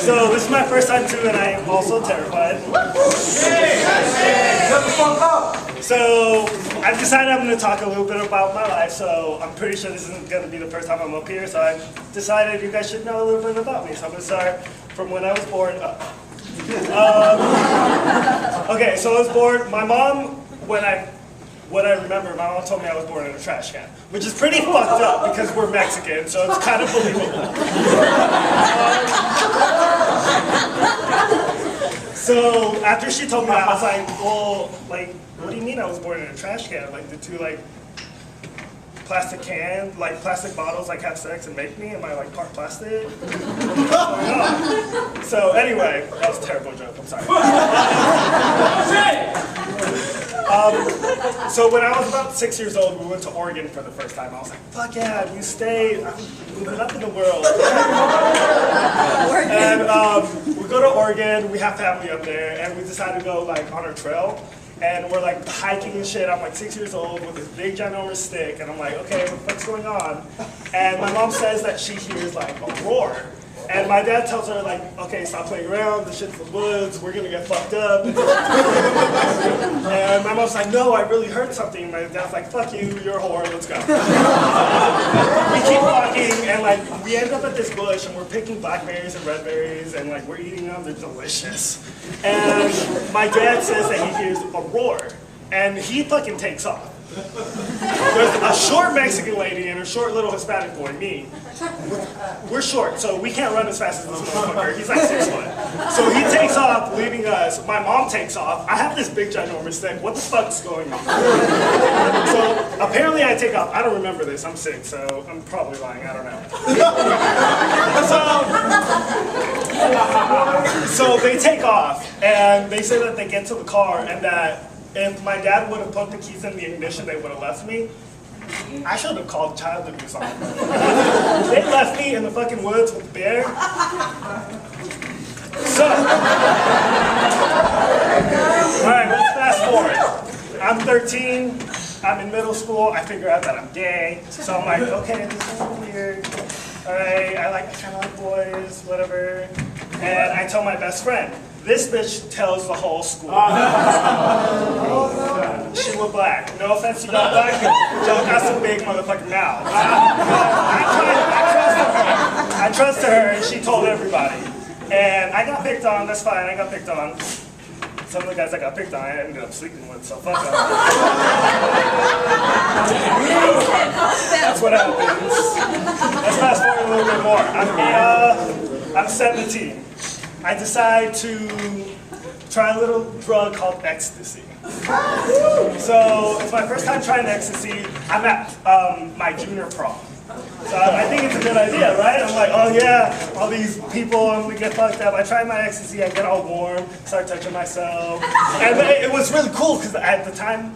So this is my first time too, and I am also terrified. So I've decided I'm going to talk a little bit about my life, so I'm pretty sure this isn't going to be the first time I'm up here, so I decided you guys should know a little bit about me. So I'm going to start from when I was born up. Okay, so I was born, my mom, what I remember, my mom told me I was born in a trash can, which is pretty fucked up because we're Mexican, so it's kind of believable. So after she told me that, I was like, well, like, what do you mean I was born in a trash can? Like, the two, like, plastic cans, like, plastic bottles, like, have sex and make me? Am I, like, part plastic? Oh, no. So anyway, that was a terrible joke, I'm sorry. So when I was about 6 years old, we went to Oregon for the first time. I was like, fuck yeah, you stay, I'm moving up in the world. And we go to Oregon, we have family up there, and we decided to go like on our trail. And we're like hiking and shit. I'm like 6 years old with this big ginormous stick, and I'm like, okay, what the fuck's going on? And my mom says that she hears like a roar. And my dad tells her like, okay, stop playing around, the shit's the woods, we're gonna get fucked up. And my mom's like, no, I really heard something. My dad's like, fuck you, you're a whore, let's go. We keep walking, and like, we end up at this bush, and we're picking blackberries and red berries, and like, we're eating them, they're delicious. And my dad says that he hears a roar, and he fucking takes off. There's a short Mexican lady and a short little Hispanic boy, me. We're short, so we can't run as fast as this motherfucker. He's like 6 foot. So he takes off, leaving us. My mom takes off. I have this big ginormous thing. What the fuck's going on? So apparently I take off. I don't remember this. I'm 6, so I'm probably lying. I don't know. So they take off, and they say that they get to the car, and that if my dad would have put the keys in the ignition, they would have left me. I should have called child abuse on them. They left me in the fucking woods with the bear. So, alright, let's fast forward. I'm 13, I'm in middle school, I figure out that I'm gay. So I'm like, okay, this is weird. Alright, I kind of like boys, whatever. And I tell my best friend. This bitch tells the whole school. She was black. No offense to y'all black people. Y'all got some big motherfucking mouths. I trusted her, and she told everybody. And I got picked on, that's fine, I got picked on. Some of the guys I got picked on, I ended up sleeping with, so fuck them. That's what happens. Let's fast forward a little bit more. I'm 17. I decide to try a little drug called ecstasy. So it's my first time trying ecstasy. I'm at my junior prom. So I think it's a good idea, right? I'm like, oh yeah, all these people, I'm gonna get fucked up. I try my ecstasy, I get all warm, start touching myself. And it was really cool because at the time,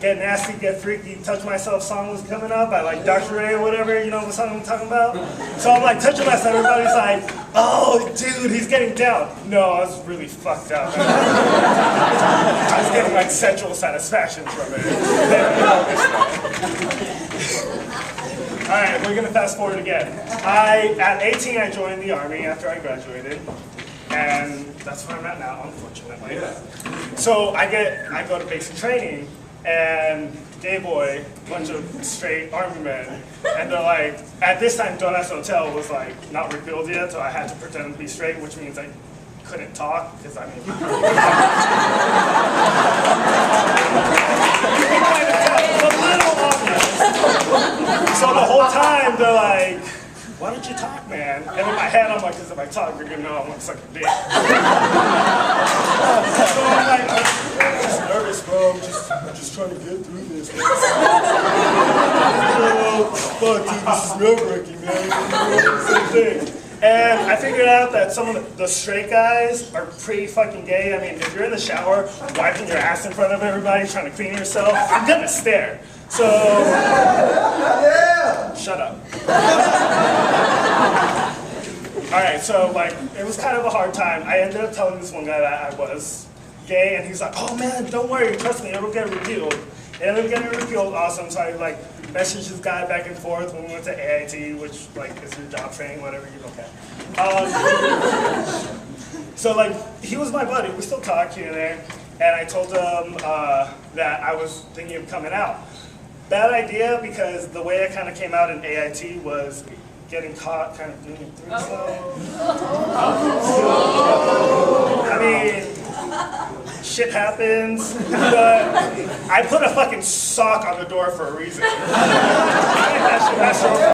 Get Nasty, Get Freaky, Touch Myself song was coming up by like Dr. Ray or whatever, you know the song I'm talking about? So I'm like touching myself, everybody's like, oh dude, he's getting down. No, I was really fucked up. I was getting like sexual satisfaction from it. Alright, we're gonna fast forward again. At 18 I joined the Army after I graduated. And that's where I'm at now, unfortunately. So I go to basic training, and gay boy, bunch of straight army men, and they're like, at this time, Don't Ask, Don't Tell was like not repealed yet, so I had to pretend to be straight, which means I couldn't talk, because I mean, you can kind of tell, it's a little obvious. So the whole time, they're like, why don't you talk, man? And in my head, I'm like, because if I talk, you're going to know I'm like sucking dick. So I'm like, I'm just nervous, bro. I'm just trying to get through this. Fuck, dude, this is nerve-wracking, man. Same thing. And I figured out that some of the straight guys are pretty fucking gay. I mean, if you're in the shower, wiping your ass in front of everybody, trying to clean yourself, I'm going to stare. So, shut up. Alright, so like, it was kind of a hard time. I ended up telling this one guy that I was gay, and he's like, oh man, don't worry, trust me, it'll get repealed. It ended up getting repealed, awesome, so I like messaged this guy back and forth when we went to AIT, which like is your job training, whatever, you don't care. So like, he was my buddy. We still talk here and there. And I told him that I was thinking of coming out. Bad idea, because the way I kind of came out in AIT was getting caught kind of doing it through I mean, shit happens, but I put a fucking sock on the door for a reason. I think that shit,